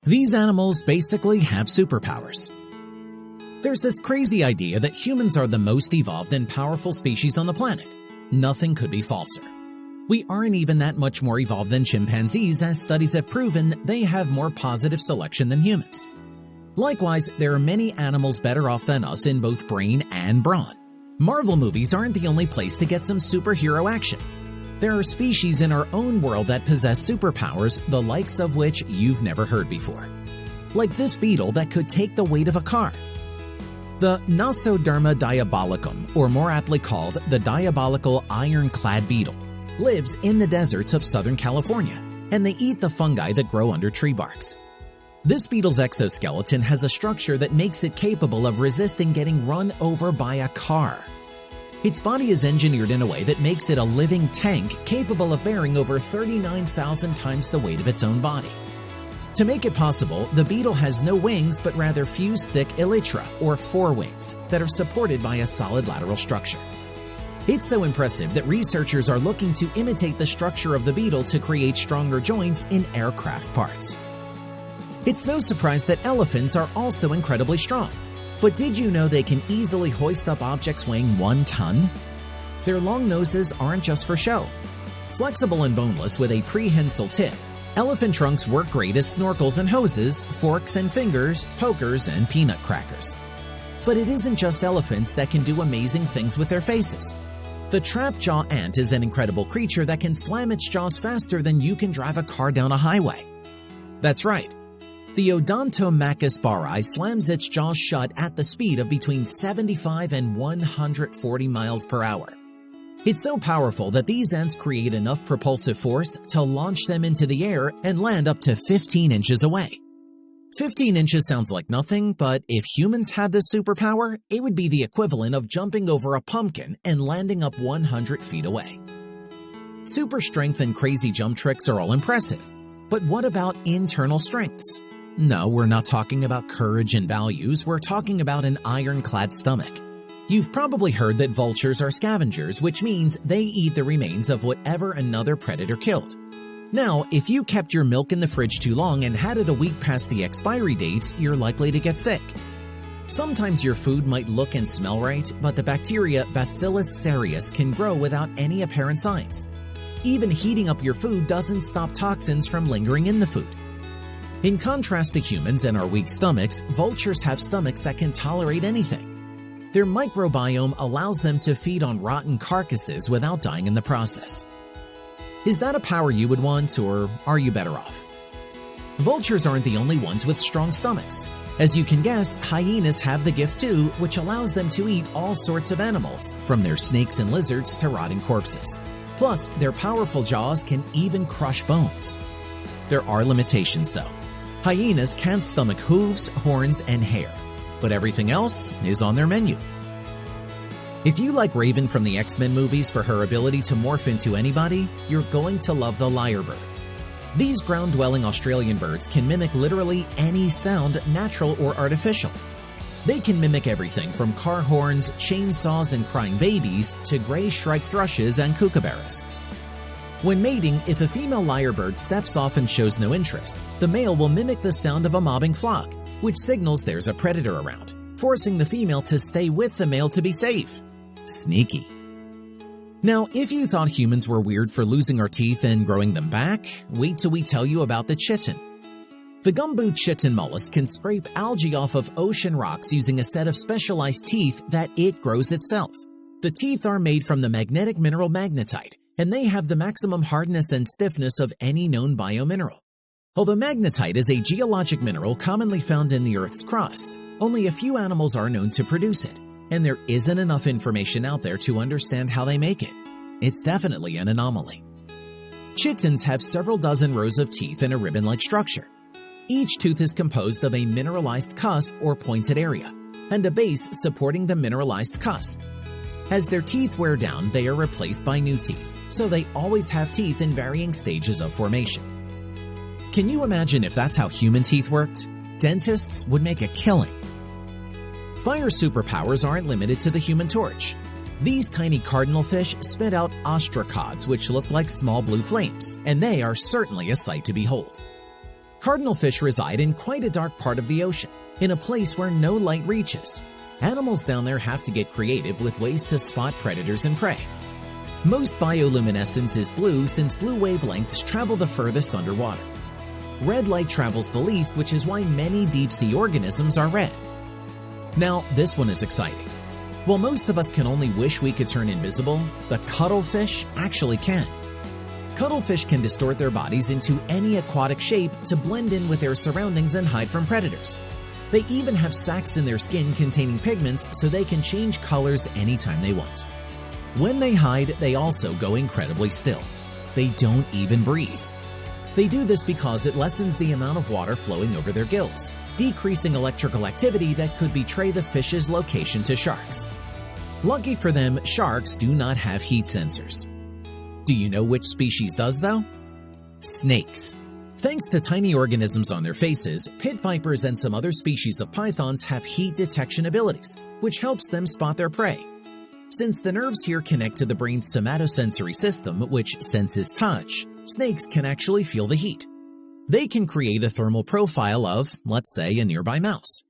These animals basically have superpowers. There's this crazy idea that humans are the most evolved and powerful species on the planet. Nothing could be falser. We aren't even that much more evolved than chimpanzees, as studies have proven they have more positive selection than humans. Likewise, there are many animals better off than us in both brain and brawn. Marvel movies aren't the only place to get some superhero action. There are species in our own world that possess superpowers, the likes of which you've never heard before. Like this beetle that could take the weight of a car. The Nosoderma diabolicum, or more aptly called the diabolical ironclad beetle, lives in the deserts of Southern California, and they eat the fungi that grow under tree barks. This beetle's exoskeleton has a structure that makes it capable of resisting getting run over by a car. Its body is engineered in a way that makes it a living tank capable of bearing over 39,000 times the weight of its own body. To make it possible, the beetle has no wings but rather fused thick elytra, or forewings, that are supported by a solid lateral structure. It's so impressive that researchers are looking to imitate the structure of the beetle to create stronger joints in aircraft parts. It's no surprise that elephants are also incredibly strong. But did you know they can easily hoist up objects weighing 1 ton? Their long noses aren't just for show. Flexible and boneless with a prehensile tip, elephant trunks work great as snorkels and hoses, forks and fingers, pokers, and peanut crackers. But it isn't just elephants that can do amazing things with their faces. The trap-jaw ant is an incredible creature that can slam its jaws faster than you can drive a car down a highway. That's right. The Odontomachus bari slams its jaws shut at the speed of between 75 and 140 miles per hour. It's so powerful that these ants create enough propulsive force to launch them into the air and land up to 15 inches away. 15 inches sounds like nothing, but if humans had this superpower, it would be the equivalent of jumping over a pumpkin and landing up 100 feet away. Super strength and crazy jump tricks are all impressive, but what about internal strengths? No, we're not talking about courage and values, we're talking about an ironclad stomach. You've probably heard that vultures are scavengers, which means they eat the remains of whatever another predator killed. Now, if you kept your milk in the fridge too long and had it a week past the expiry dates, you're likely to get sick. Sometimes your food might look and smell right, but the bacteria Bacillus cereus can grow without any apparent signs. Even heating up your food doesn't stop toxins from lingering in the food. In contrast to humans and our weak stomachs, vultures have stomachs that can tolerate anything. Their microbiome allows them to feed on rotten carcasses without dying in the process. Is that a power you would want, or are you better off? Vultures aren't the only ones with strong stomachs. As you can guess, hyenas have the gift too, which allows them to eat all sorts of animals, from their snakes and lizards to rotting corpses. Plus, their powerful jaws can even crush bones. There are limitations though. Hyenas can't stomach hooves, horns, and hair, but everything else is on their menu. If you like Raven from the X-Men movies for her ability to morph into anybody, you're going to love the lyrebird. These ground-dwelling Australian birds can mimic literally any sound, natural or artificial. They can mimic everything from car horns, chainsaws, and crying babies to gray shrike thrushes and kookaburras. When mating, if a female lyrebird steps off and shows no interest, the male will mimic the sound of a mobbing flock, which signals there's a predator around, forcing the female to stay with the male to be safe. Sneaky. Now, if you thought humans were weird for losing our teeth and growing them back, wait till we tell you about the chitin. The gumboot chitin mollusk can scrape algae off of ocean rocks using a set of specialized teeth that it grows itself. The teeth are made from the magnetic mineral magnetite, and they have the maximum hardness and stiffness of any known biomineral. Although magnetite is a geologic mineral commonly found in the Earth's crust, only a few animals are known to produce it, and there isn't enough information out there to understand how they make it. It's definitely an anomaly. Chitins have several dozen rows of teeth in a ribbon-like structure. Each tooth is composed of a mineralized cusp or pointed area, and a base supporting the mineralized cusp. As their teeth wear down, they are replaced by new teeth, so they always have teeth in varying stages of formation. Can you imagine if that's how human teeth worked? Dentists would make a killing. Fire superpowers aren't limited to the Human Torch. These tiny cardinal fish spit out ostracods, which look like small blue flames, and they are certainly a sight to behold. Cardinal fish reside in quite a dark part of the ocean, in a place where no light reaches. Animals down there have to get creative with ways to spot predators and prey. Most bioluminescence is blue since blue wavelengths travel the furthest underwater. Red light travels the least, which is why many deep-sea organisms are red. Now, this one is exciting. While most of us can only wish we could turn invisible, the cuttlefish actually can. Cuttlefish can distort their bodies into any aquatic shape to blend in with their surroundings and hide from predators. They even have sacs in their skin containing pigments so they can change colors anytime they want. When they hide, they also go incredibly still. They don't even breathe. They do this because it lessens the amount of water flowing over their gills, decreasing electrical activity that could betray the fish's location to sharks. Lucky for them, sharks do not have heat sensors. Do you know which species does, though? Snakes. Thanks to tiny organisms on their faces, pit vipers and some other species of pythons have heat detection abilities, which helps them spot their prey. Since the nerves here connect to the brain's somatosensory system, which senses touch, snakes can actually feel the heat. They can create a thermal profile of, let's say, a nearby mouse.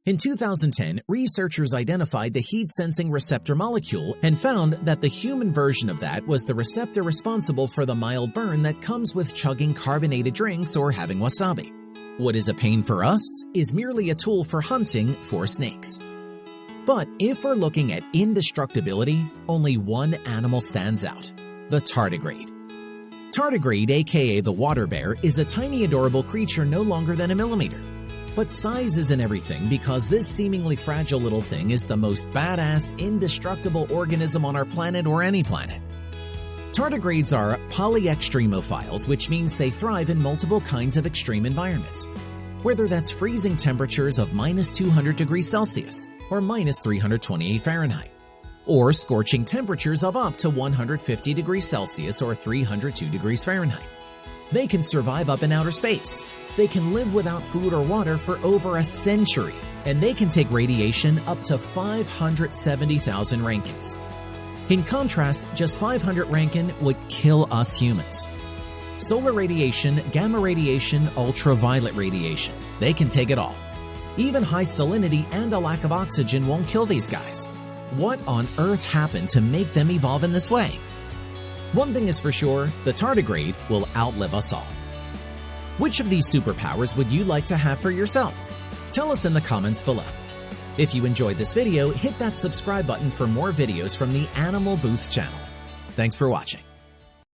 In 2010, researchers identified the heat-sensing receptor molecule and found that the human version of that was the receptor responsible for the mild burn that comes with chugging carbonated drinks or having wasabi. What is a pain for us is merely a tool for hunting for snakes. But if we're looking at indestructibility, only one animal stands out: the tardigrade. Tardigrade, aka the water bear, is a tiny adorable creature no longer than a millimeter. But size isn't everything, because this seemingly fragile little thing is the most badass, indestructible organism on our planet or any planet. Tardigrades are polyextremophiles, which means they thrive in multiple kinds of extreme environments. Whether that's freezing temperatures of -200 degrees Celsius or -328 Fahrenheit, or scorching temperatures of up to 150 degrees Celsius or 302 degrees Fahrenheit. They can survive up in outer space. They can live without food or water for over a century, and they can take radiation up to 570,000 Rankins. In contrast, just 500 Rankin would kill us humans. Solar radiation, gamma radiation, ultraviolet radiation, they can take it all. Even high salinity and a lack of oxygen won't kill these guys. What on earth happened to make them evolve in this way? One thing is for sure, the tardigrade will outlive us all. Which of these superpowers would you like to have for yourself? Tell us in the comments below. If you enjoyed this video, hit that subscribe button for more videos from the Animal Booth channel. Thanks for watching.